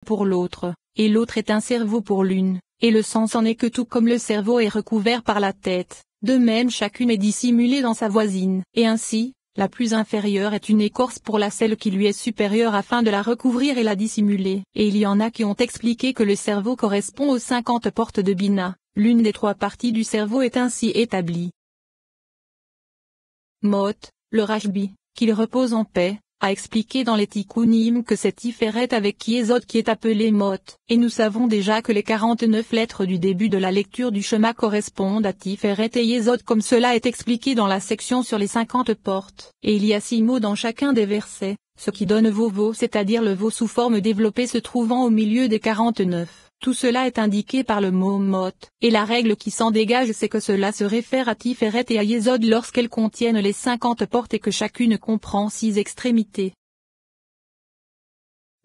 pour l'autre, et l'autre est un cerveau pour l'une, et le sens en est que tout comme le cerveau est recouvert par la tête, de même chacune est dissimulée dans sa voisine, et ainsi, la plus inférieure est une écorce pour la celle qui lui est supérieure afin de la recouvrir et la dissimuler. Et il y en a qui ont expliqué que le cerveau correspond aux 50 portes de Binah, l'une des 3 parties du cerveau est ainsi établie. Mot, le Rashbi, qu'il repose en paix, a expliqué dans les Tikkunim que c'est Tiferet avec Yesod qui est appelé Mot, et nous savons déjà que les 49 lettres du début de la lecture du Shema correspondent à Tiferet et Yesod comme cela est expliqué dans la section sur les 50 portes, et il y a 6 mots dans chacun des versets, ce qui donne Vovo c'est-à-dire le Vo sous forme développée se trouvant au milieu des 49. Tout cela est indiqué par le mot Mot, et la règle qui s'en dégage c'est que cela se réfère à Tiferet et à Yesod lorsqu'elles contiennent les 50 portes et que chacune comprend 6 extrémités.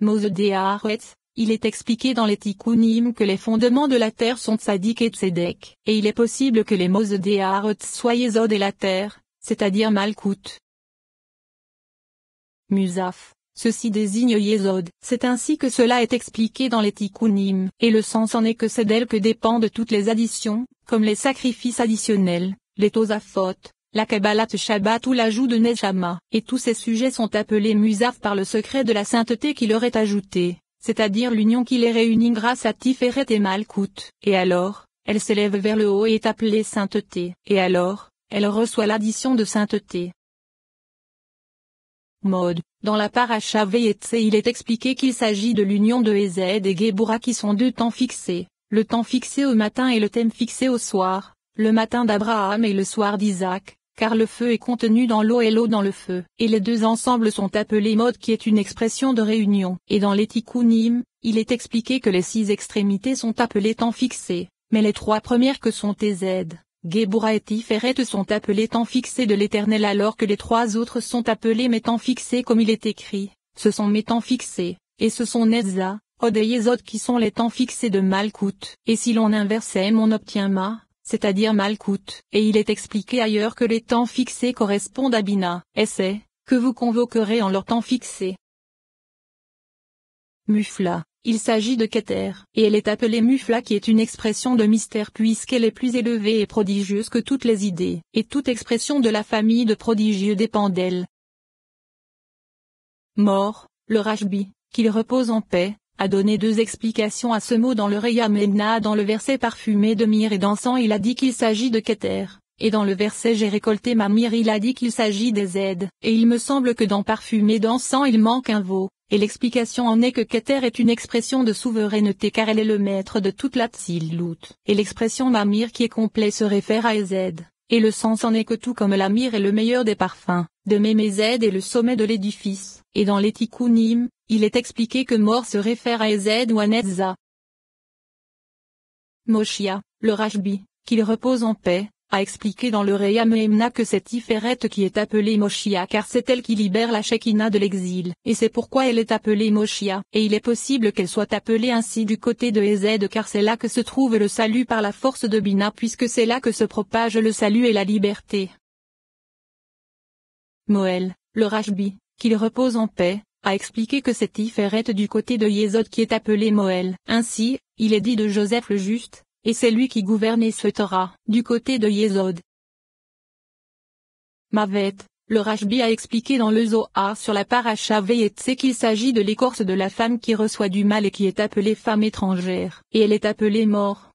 Mose de Haaretz, il est expliqué dans les Tikkunim que les fondements de la terre sont Tzadik et Tzedek, et il est possible que les Mose de Haaretz soient Yesod et la terre, c'est-à-dire Malkout. Musaf. Ceci désigne Yesod. C'est ainsi que cela est expliqué dans les Tikkunim, et le sens en est que c'est d'elle que dépendent toutes les additions, comme les sacrifices additionnels, les Tosafot, la Kabbalat Shabbat ou l'ajout de Neshama, et tous ces sujets sont appelés Musaf par le secret de la sainteté qui leur est ajouté, c'est-à-dire l'union qui les réunit grâce à Tiferet et Malkout, et alors, elle s'élève vers le haut et est appelée sainteté, et alors, elle reçoit l'addition de sainteté. Mode. Dans la paracha Vayetse il est expliqué qu'il s'agit de l'union de Hesed et Géboura qui sont 2 temps fixés, le temps fixé au matin et le thème fixé au soir, le matin d'Abraham et le soir d'Isaac, car le feu est contenu dans l'eau et l'eau dans le feu, et les 2 ensembles sont appelés Mode qui est une expression de réunion. Et dans les Tikkunim, il est expliqué que les 6 extrémités sont appelées temps fixés, mais les 3 premières que sont Hesed, Géboura et Tiferet sont appelés temps fixés de l'Éternel alors que les 3 autres sont appelés mes temps fixés comme il est écrit, ce sont mes temps fixés, et ce sont Netza, Od et Yesod qui sont les temps fixés de Malkout, et si l'on inverse M on obtient Ma, c'est-à-dire Malkout, et il est expliqué ailleurs que les temps fixés correspondent à Binah, et c'est, que vous convoquerez en leur temps fixé. Mufla. Il s'agit de Keter, et elle est appelée Mufla qui est une expression de mystère puisqu'elle est plus élevée et prodigieuse que toutes les idées, et toute expression de la famille de prodigieux dépend d'elle. Mort, le Rashbi, qu'il repose en paix, a donné 2 explications à ce mot dans le Reya Memna dans le verset parfumé de myrrhe et d'encens il a dit qu'il s'agit de Keter, et dans le verset j'ai récolté ma myrrhe il a dit qu'il s'agit des aides, et il me semble que dans parfumé d'encens il manque un veau. Et l'explication en est que Keter est une expression de souveraineté car elle est le maître de toute la Tzilut, et l'expression Mamir qui est complet se réfère à Hesed, et le sens en est que tout comme la myrrhe est le meilleur des parfums, de même Hesed est le sommet de l'édifice, et dans les Tikkunim, il est expliqué que mort se réfère à Hesed ou à Netza. Moshia, le Rashbi, qu'il repose en paix, a expliqué dans le Reya Memna que c'est Tiferet qui est appelée Moshia car c'est elle qui libère la Shekinah de l'exil, et c'est pourquoi elle est appelée Moshia, et il est possible qu'elle soit appelée ainsi du côté de Hesed car c'est là que se trouve le salut par la force de Binah puisque c'est là que se propage le salut et la liberté. Moël, le Rashbi, qu'il repose en paix, a expliqué que c'est Tiferet du côté de Yesod qui est appelé Moël. Ainsi, il est dit de Joseph le juste, et c'est lui qui gouvernait ce Torah, du côté de Yesod. Mavet, le Rashbi a expliqué dans le Zohar sur la paracha Vayetse qu'il s'agit de l'écorce de la femme qui reçoit du mal et qui est appelée femme étrangère, et elle est appelée mort.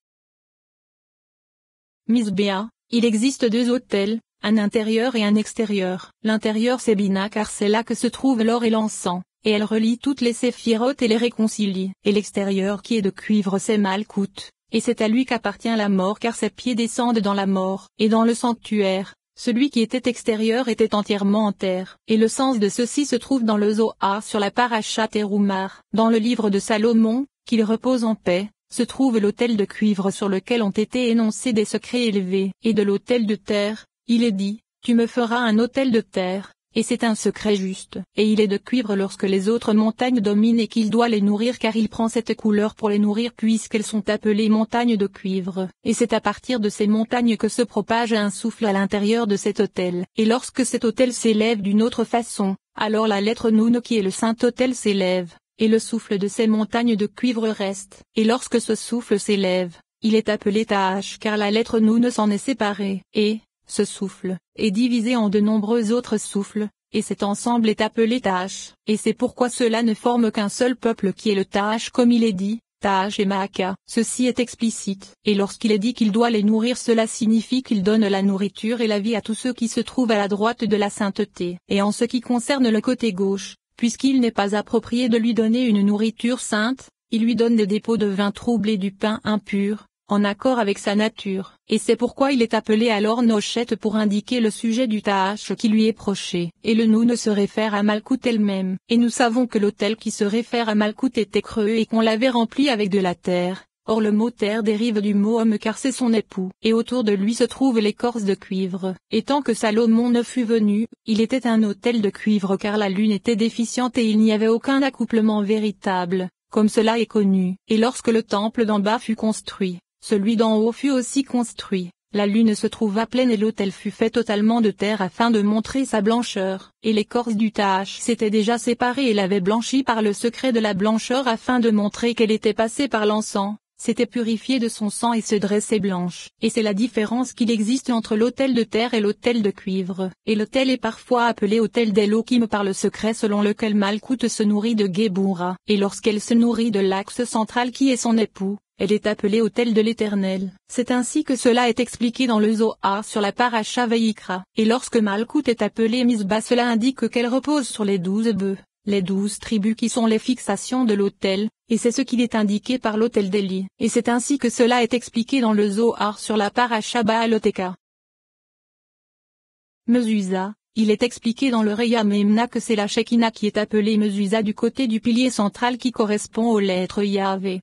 Misbéa, il existe 2 autels, un intérieur et un extérieur. L'intérieur c'est Binah car c'est là que se trouve l'or et l'encens, et elle relie toutes les séphirotes et les réconcilie. Et l'extérieur qui est de cuivre c'est Malkout. Et c'est à lui qu'appartient la mort car ses pieds descendent dans la mort, et dans le sanctuaire, celui qui était extérieur était entièrement en terre. Et le sens de ceci se trouve dans le Zohar sur la paracha Terumar. Dans le livre de Salomon, qu'il repose en paix, se trouve l'autel de cuivre sur lequel ont été énoncés des secrets élevés. Et de l'autel de terre, il est dit, tu me feras un autel de terre. Et c'est un secret juste, et il est de cuivre lorsque les autres montagnes dominent et qu'il doit les nourrir car il prend cette couleur pour les nourrir puisqu'elles sont appelées montagnes de cuivre, et c'est à partir de ces montagnes que se propage un souffle à l'intérieur de cet autel, et lorsque cet autel s'élève d'une autre façon, alors la lettre Noun qui est le saint autel s'élève, et le souffle de ces montagnes de cuivre reste. Et lorsque ce souffle s'élève, il est appelé Taach car la lettre Noun s'en est séparée, et, ce souffle, est divisé en de nombreux autres souffles, et cet ensemble est appelé Taach. Et c'est pourquoi cela ne forme qu'un seul peuple qui est le Taach comme il est dit, Taach et Maaka. Ceci est explicite, et lorsqu'il est dit qu'il doit les nourrir cela signifie qu'il donne la nourriture et la vie à tous ceux qui se trouvent à la droite de la sainteté. Et en ce qui concerne le côté gauche, puisqu'il n'est pas approprié de lui donner une nourriture sainte, il lui donne des dépôts de vin trouble et du pain impur, en accord avec sa nature. Et c'est pourquoi il est appelé alors Nochet pour indiquer le sujet du Taach qui lui est proché. Et le Noun se réfère à Malkout elle-même. Et nous savons que l'autel qui se réfère à Malkout était creux et qu'on l'avait rempli avec de la terre. Or le mot terre dérive du mot homme car c'est son époux. Et autour de lui se trouve l'écorce de cuivre. Et tant que Salomon ne fut venu, il était un autel de cuivre car la lune était déficiente et il n'y avait aucun accouplement véritable, comme cela est connu. Et lorsque le temple d'en bas fut construit, celui d'en haut fut aussi construit, la lune se trouva pleine et l'autel fut fait totalement de terre afin de montrer sa blancheur. Et l'écorce du Taach s'était déjà séparée et l'avait blanchie par le secret de la blancheur afin de montrer qu'elle était passée par l'encens, s'était purifiée de son sang et se dressait blanche. Et c'est la différence qu'il existe entre l'autel de terre et l'autel de cuivre. Et l'autel est parfois appelé autel d'Elohim par le secret selon lequel Malkout se nourrit de Géboura. Et lorsqu'elle se nourrit de l'axe central qui est son époux, elle est appelée autel de l'Éternel. C'est ainsi que cela est expliqué dans le Zohar sur la paracha Vayikra. Et lorsque Malkout est appelée Mizba, cela indique qu'elle repose sur les 12 bœufs, les 12 tribus qui sont les fixations de l'autel, et c'est ce qu'il est indiqué par l'autel d'Élie. Et c'est ainsi que cela est expliqué dans le Zohar sur la paracha Baaloteka. Mezuzah, il est expliqué dans le Reya Memna que c'est la Shekinah qui est appelée Mezuzah du côté du pilier central qui correspond aux lettres Yahvé.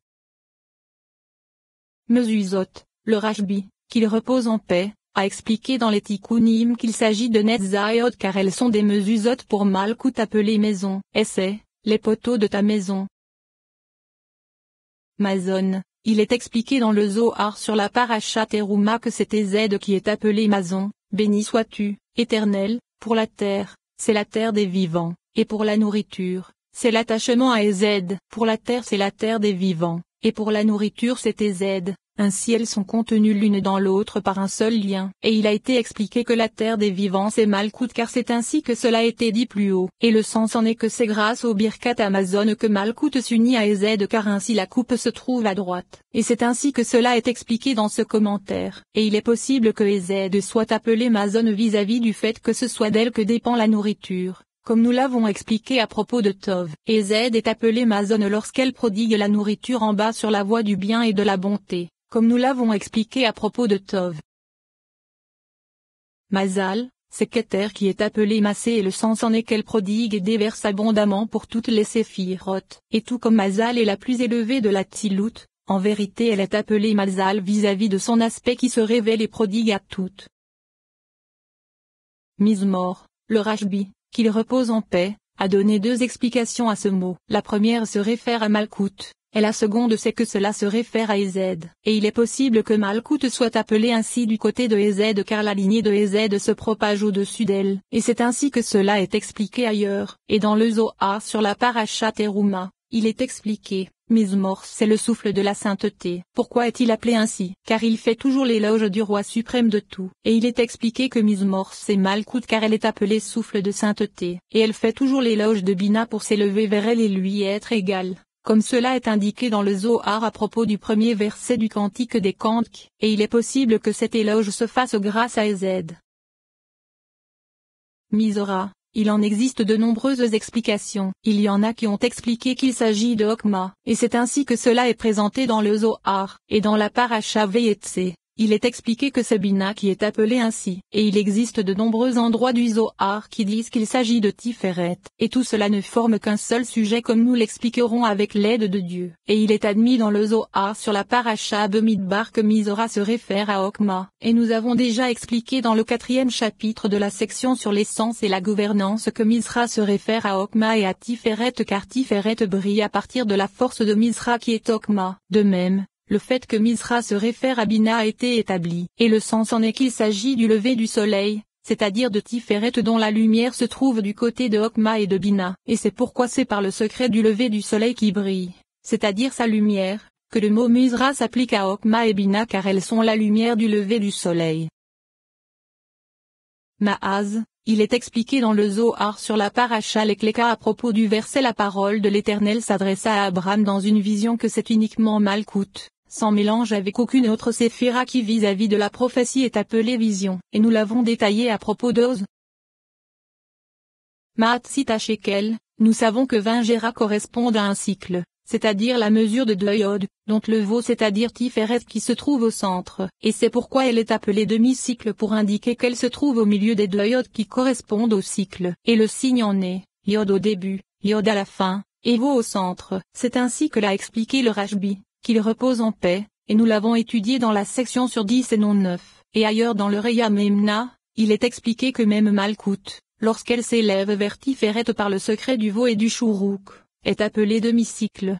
Mezuzot, le Rashbi, qu'il repose en paix, a expliqué dans les Tikkunim qu'il s'agit de Netzaïot car elles sont des Mezuzot pour Malkout appelées maison, et c'est, les poteaux de ta maison. Mazon, il est expliqué dans le Zohar sur la paracha Teruma que c'est Ezed qui est appelé Mazon, béni sois-tu, Éternel, pour la terre, c'est la terre des vivants, et pour la nourriture, c'est l'attachement à Ezed, pour la terre c'est la terre des vivants. Et pour la nourriture c'est Ezed, ainsi elles sont contenues l'une dans l'autre par un seul lien. Et il a été expliqué que la terre des vivants c'est Malkout car c'est ainsi que cela a été dit plus haut. Et le sens en est que c'est grâce au Birkat Amazon que Malkout s'unit à Ezed car ainsi la coupe se trouve à droite. Et c'est ainsi que cela est expliqué dans ce commentaire. Et il est possible que Ezed soit appelée Mazon vis-à-vis du fait que ce soit d'elle que dépend la nourriture. Comme nous l'avons expliqué à propos de Tov. Ezed est appelée Mazon lorsqu'elle prodigue la nourriture en bas sur la voie du bien et de la bonté, comme nous l'avons expliqué à propos de Tov. Mazal, c'est Keter qui est appelée Massé et le sens en est qu'elle prodigue et déverse abondamment pour toutes les séphirotes. Et tout comme Mazal est la plus élevée de la Tzilut, en vérité elle est appelée Mazal vis-à-vis de son aspect qui se révèle et prodigue à toutes. Mizmor, le Rashbi, qu'il repose en paix, a donné deux explications à ce mot. La première se réfère à Malkout, et la seconde c'est que cela se réfère à Ezed. Et il est possible que Malkout soit appelé ainsi du côté de Ezed car la lignée de Ezed se propage au-dessus d'elle. Et c'est ainsi que cela est expliqué ailleurs. Et dans le Zohar sur la paracha Teruma, il est expliqué. Mizmor c'est le souffle de la sainteté. Pourquoi est-il appelé ainsi? Car il fait toujours l'éloge du roi suprême de tout. Et il est expliqué que Mizmor c'est Malkout car elle est appelée souffle de sainteté. Et elle fait toujours l'éloge de Bina pour s'élever vers elle et lui être égale. Comme cela est indiqué dans le Zohar à propos du premier verset du Cantique des Cantiques. Et il est possible que cet éloge se fasse grâce à Ezed. Mizora. Il en existe de nombreuses explications. Il y en a qui ont expliqué qu'il s'agit de Hokma, et c'est ainsi que cela est présenté dans le Zohar, et dans la paracha Vayetse. Il est expliqué que c'est Bina qui est appelée ainsi, et il existe de nombreux endroits du Zohar qui disent qu'il s'agit de Tiferet, et tout cela ne forme qu'un seul sujet comme nous l'expliquerons avec l'aide de Dieu. Et il est admis dans le Zohar sur la paracha Bemidbar que Mizora se réfère à Hokma, et nous avons déjà expliqué dans le 4e chapitre de la section sur l'essence et la gouvernance que Mizra se réfère à Hokma et à Tiferet car Tiferet brille à partir de la force de Mizra qui est Hokma. De même, le fait que Mizra se réfère à Bina a été établi, et le sens en est qu'il s'agit du lever du soleil, c'est-à-dire de Tiferet dont la lumière se trouve du côté de Okma et de Bina. Et c'est pourquoi c'est par le secret du lever du soleil qui brille, c'est-à-dire sa lumière, que le mot Mizra s'applique à Okma et Bina car elles sont la lumière du lever du soleil. Maaz, il est expliqué dans le Zohar sur la paracha Lekleka à propos du verset la parole de l'Éternel s'adressa à Abraham dans une vision que c'est uniquement Malkout, sans mélange avec aucune autre séphira qui vis-à-vis de la prophétie est appelée vision. Et nous l'avons détaillé à propos d'Oz. Maatsita Shekel, nous savons que 20 géras correspondent à un cycle, c'est-à-dire la mesure de 2 yodes, dont le veau c'est-à-dire Tiferet qui se trouve au centre, et c'est pourquoi elle est appelée demi-cycle pour indiquer qu'elle se trouve au milieu des 2 yodes qui correspondent au cycle, et le signe en est, yod au début, yod à la fin, et veau au centre. C'est ainsi que l'a expliqué le Rashbi, qu'il repose en paix, et nous l'avons étudié dans la section sur 10 et non 9, et ailleurs dans le Reya Memna, il est expliqué que même Malkout, lorsqu'elle s'élève vers Tiferet par le secret du veau et du Shourouk, est appelé demi-cycle.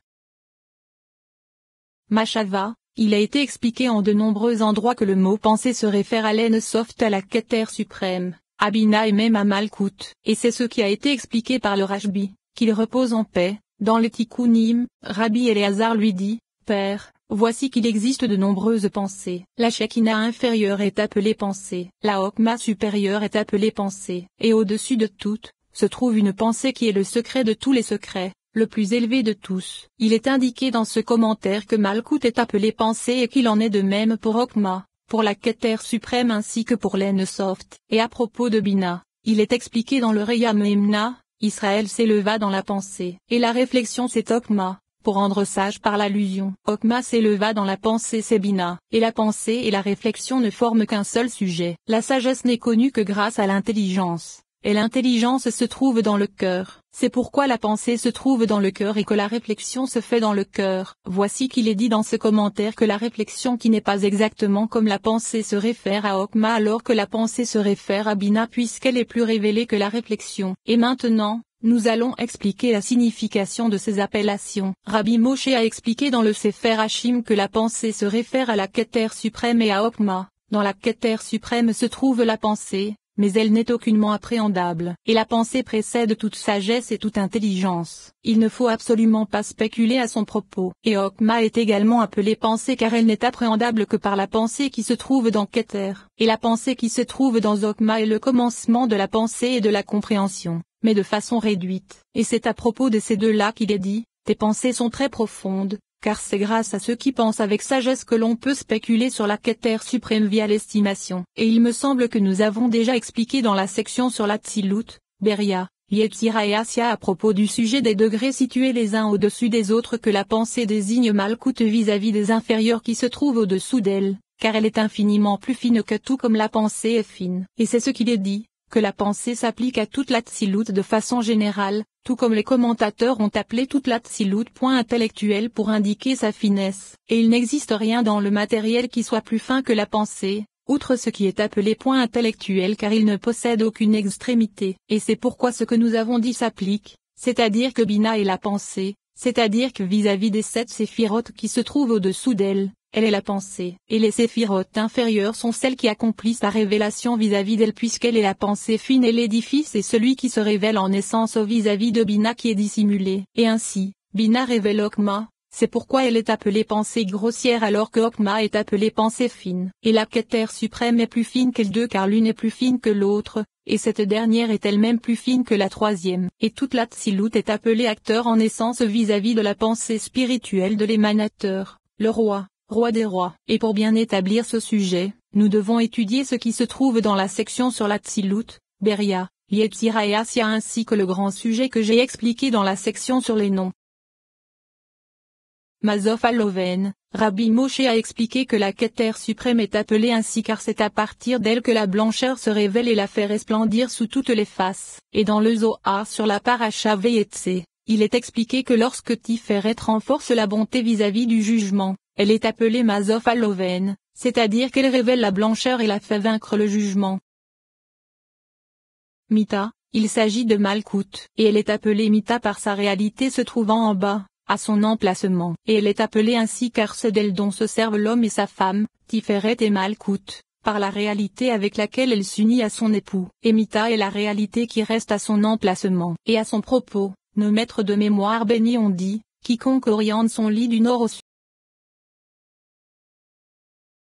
Machava, il a été expliqué en de nombreux endroits que le mot pensée se réfère à l'En-Soft à la Keter suprême, à Bina et même à Malkout, et c'est ce qui a été expliqué par le Rashbi, qu'il repose en paix. Dans le Tikkunim, Rabbi Eleazar lui dit, Père, voici qu'il existe de nombreuses pensées. La Shekinah inférieure est appelée pensée, la Okma supérieure est appelée pensée, et au-dessus de toutes, se trouve une pensée qui est le secret de tous les secrets, le plus élevé de tous. Il est indiqué dans ce commentaire que Malkout est appelé pensée et qu'il en est de même pour Okma, pour la Keter suprême ainsi que pour l'En-Soft. Et à propos de Bina, il est expliqué dans le Reya Memna, Israël s'éleva dans la pensée. Et la réflexion c'est Okma, pour rendre sage par l'allusion. Okma s'éleva dans la pensée c'est Bina. Et la pensée et la réflexion ne forment qu'un seul sujet. La sagesse n'est connue que grâce à l'intelligence. Et l'intelligence se trouve dans le cœur. C'est pourquoi la pensée se trouve dans le cœur et que la réflexion se fait dans le cœur. Voici qu'il est dit dans ce commentaire que la réflexion qui n'est pas exactement comme la pensée se réfère à Okma alors que la pensée se réfère à Bina puisqu'elle est plus révélée que la réflexion. Et maintenant, nous allons expliquer la signification de ces appellations. Rabbi Moshe a expliqué dans le Sefer Hashim que la pensée se réfère à la Keter suprême et à Okma. Dans la Keter suprême se trouve la pensée, mais elle n'est aucunement appréhendable. Et la pensée précède toute sagesse et toute intelligence. Il ne faut absolument pas spéculer à son propos. Et Okma est également appelée pensée car elle n'est appréhendable que par la pensée qui se trouve dans Keter. Et la pensée qui se trouve dans Okma est le commencement de la pensée et de la compréhension, mais de façon réduite. Et c'est à propos de ces deux-là qu'il est dit, tes pensées sont très profondes, car c'est grâce à ceux qui pensent avec sagesse que l'on peut spéculer sur la Keter suprême via l'estimation. Et il me semble que nous avons déjà expliqué dans la section sur la Tzilut, Beria, Yetzira et Asya à propos du sujet des degrés situés les uns au-dessus des autres que la pensée désigne Malkout vis-à-vis des inférieurs qui se trouvent au-dessous d'elle, car elle est infiniment plus fine que tout comme la pensée est fine. Et c'est ce qu'il est dit, que la pensée s'applique à toute la Tzilut de façon générale, tout comme les commentateurs ont appelé toute la Tzilut point intellectuel pour indiquer sa finesse. Et il n'existe rien dans le matériel qui soit plus fin que la pensée, outre ce qui est appelé point intellectuel car il ne possède aucune extrémité. Et c'est pourquoi ce que nous avons dit s'applique, c'est-à-dire que Bina est la pensée, c'est-à-dire que vis-à-vis des 7 séphirotes qui se trouvent au-dessous d'elle, elle est la pensée. Et les séphirotes inférieures sont celles qui accomplissent la révélation vis-à-vis d'elle puisqu'elle est la pensée fine et l'édifice est celui qui se révèle en essence au vis-à-vis de Bina qui est dissimulé. Et ainsi, Bina révèle Okma, c'est pourquoi elle est appelée pensée grossière alors que Okma est appelée pensée fine. Et la Keter suprême est plus fine qu'elles deux car l'une est plus fine que l'autre, et cette dernière est elle-même plus fine que la troisième. Et toute la Tzilut est appelée acteur en essence vis-à-vis de la pensée spirituelle de l'émanateur, le roi des rois. Et pour bien établir ce sujet, nous devons étudier ce qui se trouve dans la section sur la Tzilut, Beria, Yetzira et Asya ainsi que le grand sujet que j'ai expliqué dans la section sur les noms. Mazof Aloven, Rabbi Moshe a expliqué que la Keter suprême est appelée ainsi car c'est à partir d'elle que la blancheur se révèle et la fait resplendir sous toutes les faces. Et dans le Zohar sur la paracha Vayetse, il est expliqué que lorsque Tiferet renforce la bonté vis-à-vis du jugement, elle est appelée Mazof Aloven, c'est-à-dire qu'elle révèle la blancheur et la fait vaincre le jugement. Mita, il s'agit de Malkout, et elle est appelée Mita par sa réalité se trouvant en bas, à son emplacement. Et elle est appelée ainsi car c'est d'elle dont se servent l'homme et sa femme, Tiferet et Malkout, par la réalité avec laquelle elle s'unit à son époux. Et Mita est la réalité qui reste à son emplacement. Et à son propos, nos maîtres de mémoire bénis ont dit, quiconque oriente son lit du nord au sud,